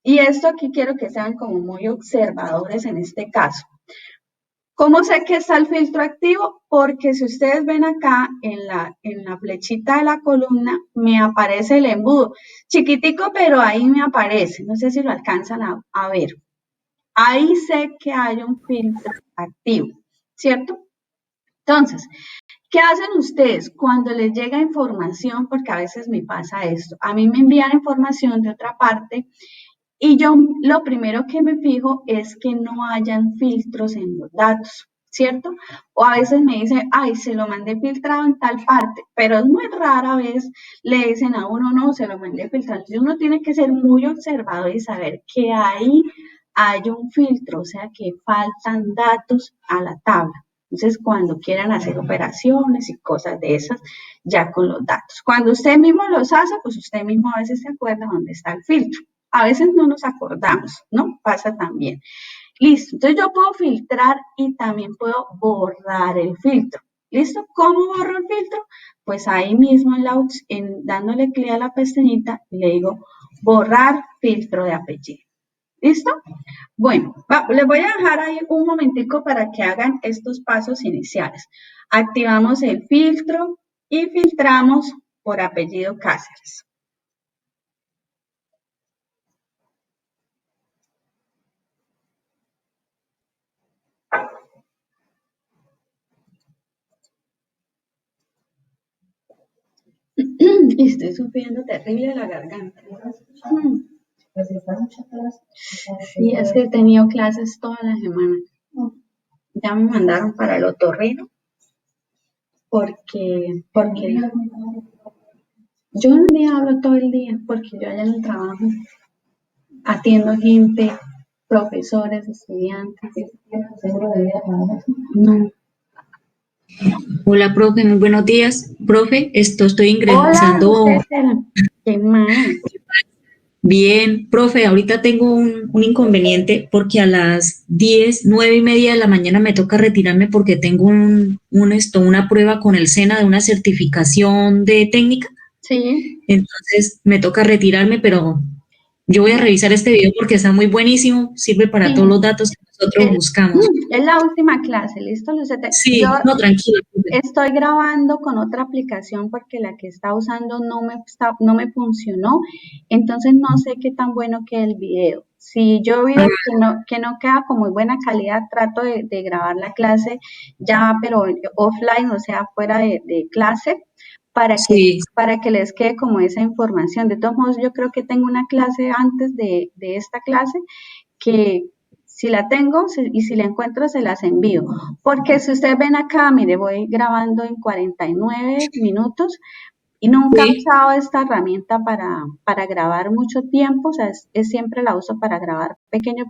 Y esto aquí quiero que sean como muy observadores en este caso. ¿Cómo sé que está el filtro activo? Porque si ustedes ven acá en la flechita de la columna, me aparece el embudo. Chiquitico, pero ahí me aparece. No sé si lo alcanzan a ver. Ahí sé que hay un filtro activo, ¿cierto? Entonces, ¿qué hacen ustedes cuando les llega información? Porque a veces me pasa esto. A mí me envían información de otra parte y yo lo primero que me fijo es que no hayan filtros en los datos, ¿cierto? O a veces me dicen, ay, se lo mandé filtrado en tal parte, pero es muy rara vez le dicen a uno, no, se lo mandé filtrado. Entonces uno tiene que ser muy observador y saber que ahí hay un filtro, o sea que faltan datos a la tabla. Entonces, cuando quieran hacer operaciones y cosas de esas, ya con los datos. Cuando usted mismo los hace, pues usted mismo a veces se acuerda dónde está el filtro. A veces no nos acordamos, ¿no? Pasa también. Listo, entonces yo puedo filtrar y también puedo borrar el filtro. ¿Listo? ¿Cómo borro el filtro? Pues ahí mismo dándole clic a la pestañita, le digo borrar filtro de apellido. ¿Listo? Bueno, les voy a dejar ahí un momentico para que hagan estos pasos iniciales. Activamos el filtro y filtramos por apellido Cáceres. Y estoy sufriendo terrible la garganta. Sí, es que he tenido clases toda la semana. Ya me mandaron para el otorrino porque yo en el día hablo todo el día porque yo allá en el trabajo atiendo gente, profesores, estudiantes. No. Hola, profe, muy buenos días. Profe, estoy Hola, ingresando. César. ¿Qué más? Bien, profe, ahorita tengo un inconveniente porque a las 10, 9:30 de la mañana me toca retirarme porque tengo una prueba con el SENA de una certificación de técnica. Sí. Entonces me toca retirarme, pero yo voy a revisar este video porque está muy buenísimo, sirve para Sí. todos los datos que nosotros buscamos. Es la última clase, ¿listo, Luceta? Sí, Yo no, tranquilo. Profe. estoy grabando con otra aplicación porque la que está usando no me funcionó, entonces no sé qué tan bueno queda el video. Si yo veo que no queda con muy buena calidad, trato de grabar la clase ya, pero offline, o sea, fuera de clase, Sí. para que les quede como esa información. De todos modos, yo creo que tengo una clase antes de esta clase que si la tengo y si la encuentro, se las envío. Porque si ustedes ven acá, mire, voy grabando en 49 minutos y nunca he usado esta herramienta para grabar mucho tiempo. O sea, siempre la uso para grabar pequeño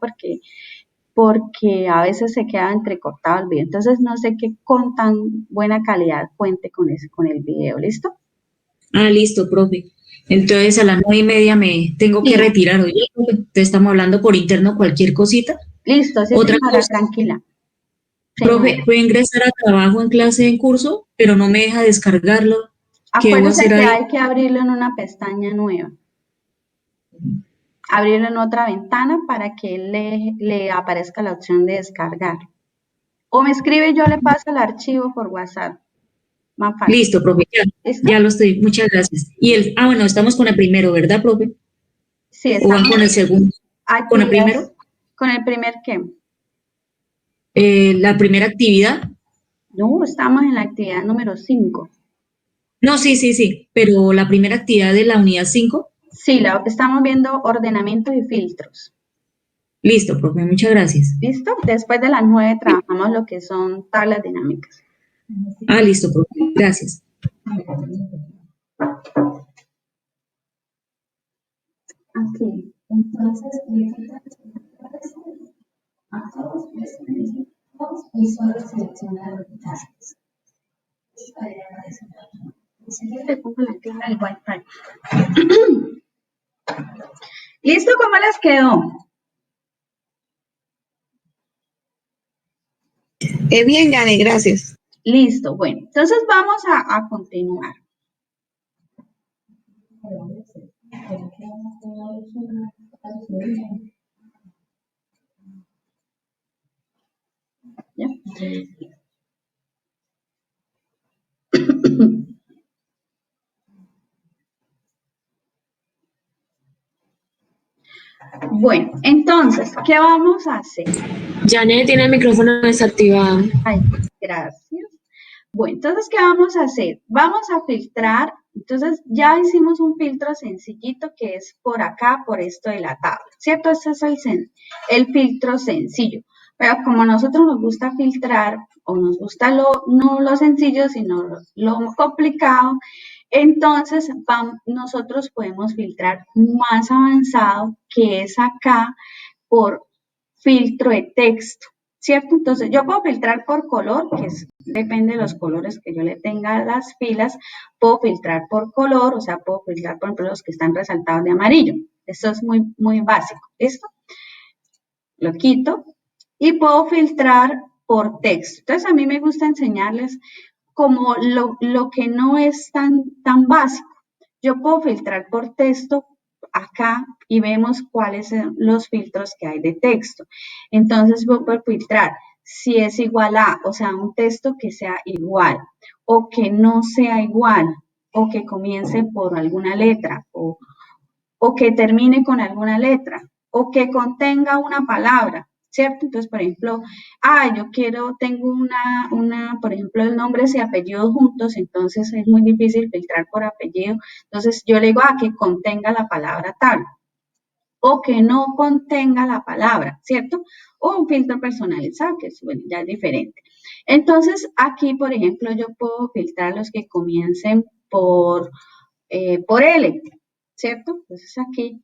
porque a veces se queda entrecortado el video. Entonces, no sé qué con tan buena calidad cuente con el video. ¿Listo? Ah, listo, profe. Entonces a las 9:30 me tengo que retirar. Oye, profe, te estamos hablando por interno cualquier cosita. Listo, sí, Otra señora, cosa, tranquila. profe, voy a ingresar a trabajo en clase en curso, pero no me deja descargarlo. ¿Qué debo Acuérdese hacer que ahí? hay que abrirlo en una pestaña nueva. Abrirlo en otra ventana para que le aparezca la opción de descargar. O me escribe y yo le paso el archivo por WhatsApp. Más fácil. Listo, profe, ¿Listo? ya lo estoy. Muchas gracias. Bueno, estamos con el primero, ¿verdad, profe? Sí, ¿O van con el segundo? ¿Con el primero? ¿Con el primer qué? La primera actividad. No, estamos en la actividad número 5. No, sí, pero la primera actividad de la unidad 5. Sí, estamos viendo ordenamiento y filtros. Listo, profe, muchas gracias. ¿Listo? Después de las 9 trabajamos lo que son tablas dinámicas. Ah, listo, profe, gracias. Aquí. Entonces, a todos y solo seleccionar los detalles. Le pongo la clave del Wi-Fi. ¿Listo? ¿Cómo les quedó? Bien, Gane, gracias. Listo, bueno, entonces vamos a continuar. ¿Ya? Bueno, entonces, ¿qué vamos a hacer? Janet tiene el micrófono desactivado. Ay, gracias. Bueno, entonces, ¿qué vamos a hacer? Vamos a filtrar. Entonces, ya hicimos un filtro sencillito que es por acá, por esto de la tabla, ¿cierto? Este es el filtro sencillo. Pero como a nosotros nos gusta filtrar, o nos gusta no lo sencillo, sino lo complicado, entonces nosotros podemos filtrar más avanzado, que es acá, por filtro de texto, ¿cierto? Entonces, yo puedo filtrar por color, depende de los colores que yo le tenga a las filas. Puedo filtrar por color, o sea, puedo filtrar, por ejemplo, los que están resaltados de amarillo. Esto es muy, muy básico, ¿listo? Lo quito y puedo filtrar por texto. Entonces, a mí me gusta enseñarles como lo que no es tan básico. Yo puedo filtrar por texto acá y vemos cuáles son los filtros que hay de texto. Entonces, voy a filtrar si es igual a, o sea, un texto que sea igual o que no sea igual o que comience por alguna letra o que termine con alguna letra o que contenga una palabra, ¿cierto? Entonces, por ejemplo, tengo por ejemplo, el nombres y apellidos juntos, entonces es muy difícil filtrar por apellido. Entonces, yo le digo, que contenga la palabra tal o que no contenga la palabra, ¿cierto? O un filtro personalizado, que ya es diferente. Entonces, aquí, por ejemplo, yo puedo filtrar los que comiencen por L, ¿cierto? Entonces aquí,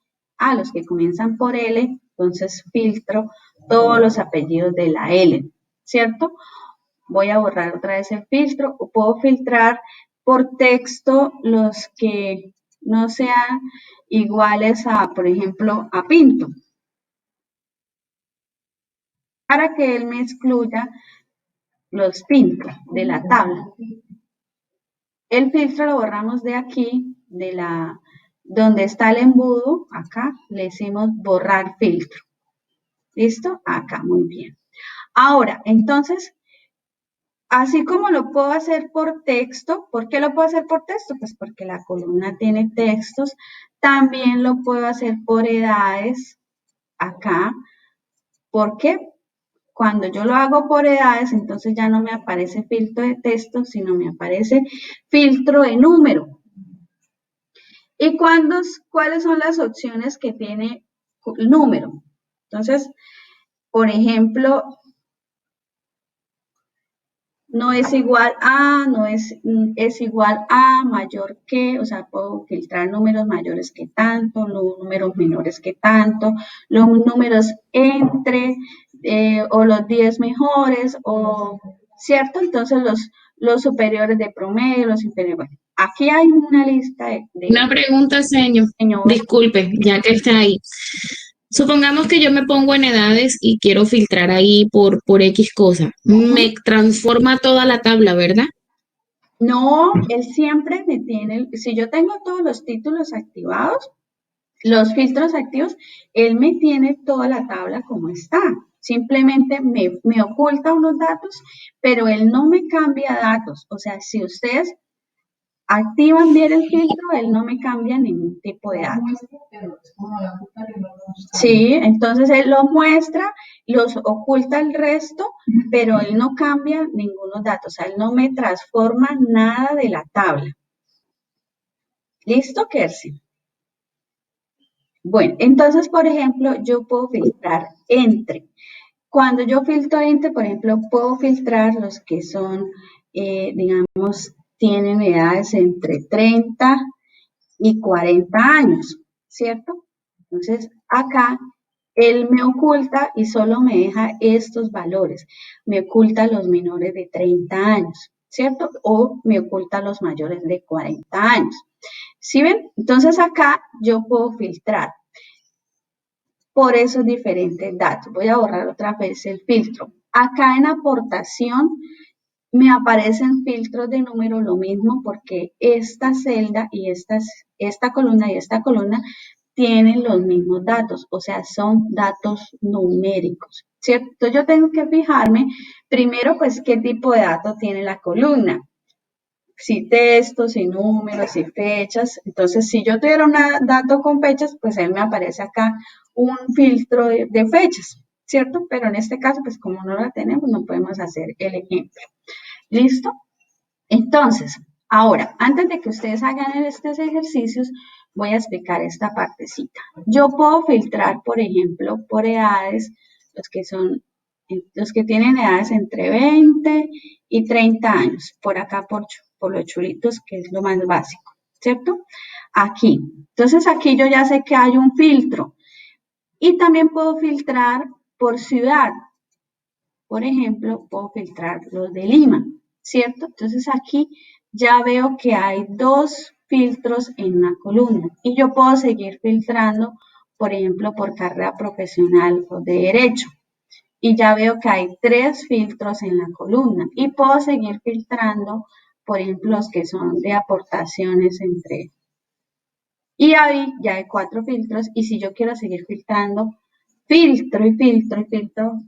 los que comienzan por L, entonces filtro todos los apellidos de la L, ¿cierto? Voy a borrar otra vez el filtro o puedo filtrar por texto los que no sean iguales por ejemplo, a Pinto, para que él me excluya los Pinto de la tabla. El filtro lo borramos de aquí, donde está el embudo, acá le decimos borrar filtro. ¿Listo? Acá, muy bien. Ahora, entonces, así como lo puedo hacer por texto, ¿por qué lo puedo hacer por texto? Pues porque la columna tiene textos. También lo puedo hacer por edades, acá. ¿Por qué? Cuando yo lo hago por edades, entonces ya no me aparece filtro de texto, sino me aparece filtro de número. ¿Y cuáles son las opciones que tiene el número? Entonces, por ejemplo, no es igual a, es igual a, mayor que, o sea, puedo filtrar números mayores que tanto, los números menores que tanto, los números entre, o los 10 mejores, o, ¿cierto? Entonces, los superiores de promedio, los inferiores. Bueno, aquí hay una lista de Una pregunta, señor. Disculpe, ya que está ahí. Supongamos que yo me pongo en edades y quiero filtrar ahí por X cosa. Me transforma toda la tabla, ¿verdad? No, él siempre me tiene, si yo tengo todos los títulos activados, los filtros activos, él me tiene toda la tabla como está. Simplemente me oculta unos datos, pero él no me cambia datos. O sea, si ustedes activan bien el filtro, él no me cambia ningún tipo de datos. Sí, entonces él los muestra, los oculta el resto, pero él no cambia ningunos datos. O sea, él no me transforma nada de la tabla. ¿Listo, Kersi? Bueno, entonces, por ejemplo, yo puedo filtrar entre. Cuando yo filtro entre, por ejemplo, puedo filtrar los que son, digamos, tienen edades entre 30 y 40 años, ¿cierto? Entonces, acá él me oculta y solo me deja estos valores. Me oculta los menores de 30 años, ¿cierto? O me oculta los mayores de 40 años. ¿Sí ven? Entonces acá yo puedo filtrar por esos diferentes datos. Voy a borrar otra vez el filtro. Acá en aportación me aparecen filtros de número lo mismo porque esta celda y esta columna y esta columna tienen los mismos datos, o sea, son datos numéricos, ¿cierto? Entonces yo tengo que fijarme primero, pues, qué tipo de datos tiene la columna. Si textos, si números, si fechas. Entonces, si yo tuviera un dato con fechas, pues él me aparece acá un filtro de fechas, ¿cierto? Pero en este caso, pues como no la tenemos, no podemos hacer el ejemplo. ¿Listo? Entonces, ahora, antes de que ustedes hagan estos ejercicios, voy a explicar esta partecita. Yo puedo filtrar, por ejemplo, por edades, los que tienen edades entre 20 y 30 años, por acá por los chulitos, que es lo más básico, ¿cierto? Aquí. Entonces, aquí yo ya sé que hay un filtro. Y también puedo filtrar por ciudad. Por ejemplo, puedo filtrar los de Lima, ¿cierto? Entonces aquí ya veo que hay 2 filtros en una columna y yo puedo seguir filtrando, por ejemplo, por carrera profesional o de derecho. Y ya veo que hay 3 filtros en la columna y puedo seguir filtrando, por ejemplo, los que son de aportaciones entre. Y ahí ya hay 4 filtros y si yo quiero seguir filtrando, filtro y filtro y filtro,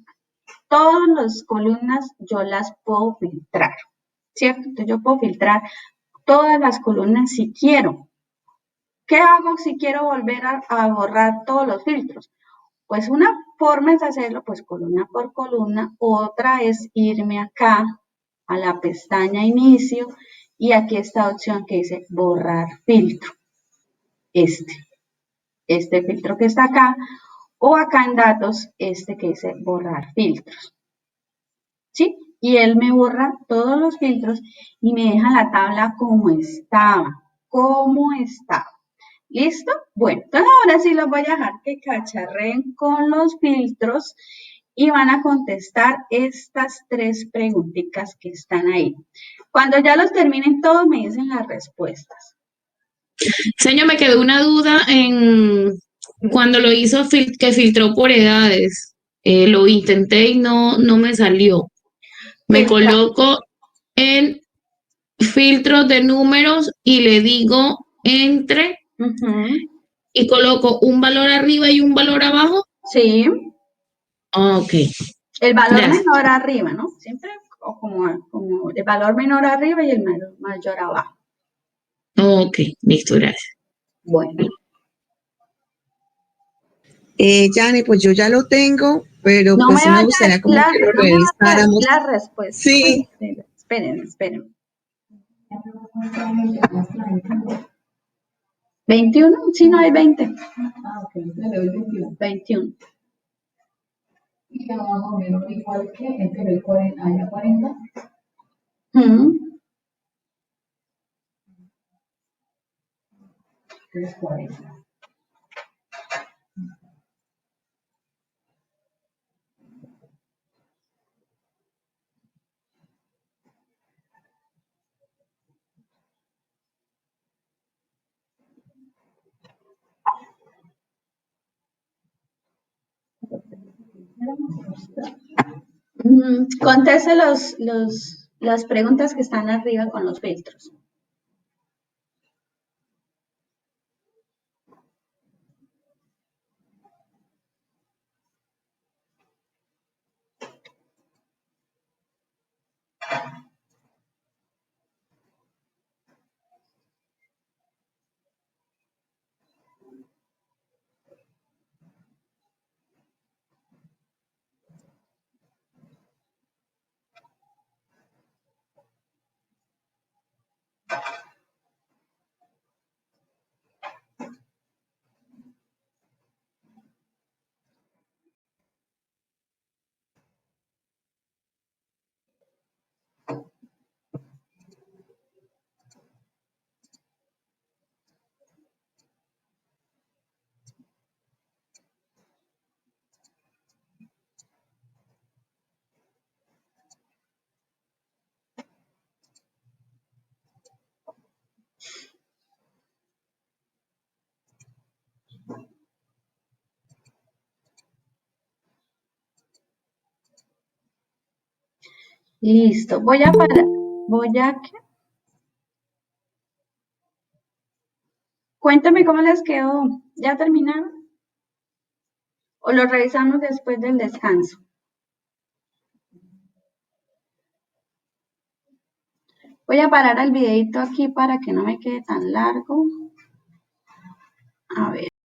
todas las columnas yo las puedo filtrar, ¿cierto? Entonces yo puedo filtrar todas las columnas si quiero. ¿Qué hago si quiero volver a borrar todos los filtros? Pues una forma es hacerlo pues columna por columna, otra es irme acá a la pestaña inicio y aquí esta opción que dice borrar filtro. Este filtro que está acá, o acá en datos, este que dice borrar filtros. ¿Sí? Y él me borra todos los filtros y me deja la tabla como estaba. ¿Listo? Bueno, entonces ahora sí los voy a dejar que cacharreen con los filtros y van a contestar estas 3 preguntitas que están ahí. Cuando ya los terminen todos me dicen las respuestas. Señor, me quedó una duda en cuando lo hizo que filtró por edades. Lo intenté y no me salió. Me coloco en filtros de números y le digo entre y coloco un valor arriba y un valor abajo. Sí. Ok. El valor Gracias. menor arriba, ¿no? Siempre como el valor menor arriba y el mayor abajo. Ok, listo, gracias. Bueno. Jane, pues yo ya lo tengo, pero No pues sí me me vaya gustaría como que lo no me vaya a decir revisáramos. las respuestas. Sí. Esperen. 21, sí, no hay 20. Ah, ok, le doy 21. 21. Y ya más o menos igual que entre el 40 y la 40. Es 40. Conteste las preguntas que están arriba con los filtros. Listo, voy a parar. Cuéntame cómo les quedó. ¿Ya terminaron? ¿O lo revisamos después del descanso? Voy a parar el videito aquí para que no me quede tan largo. A ver.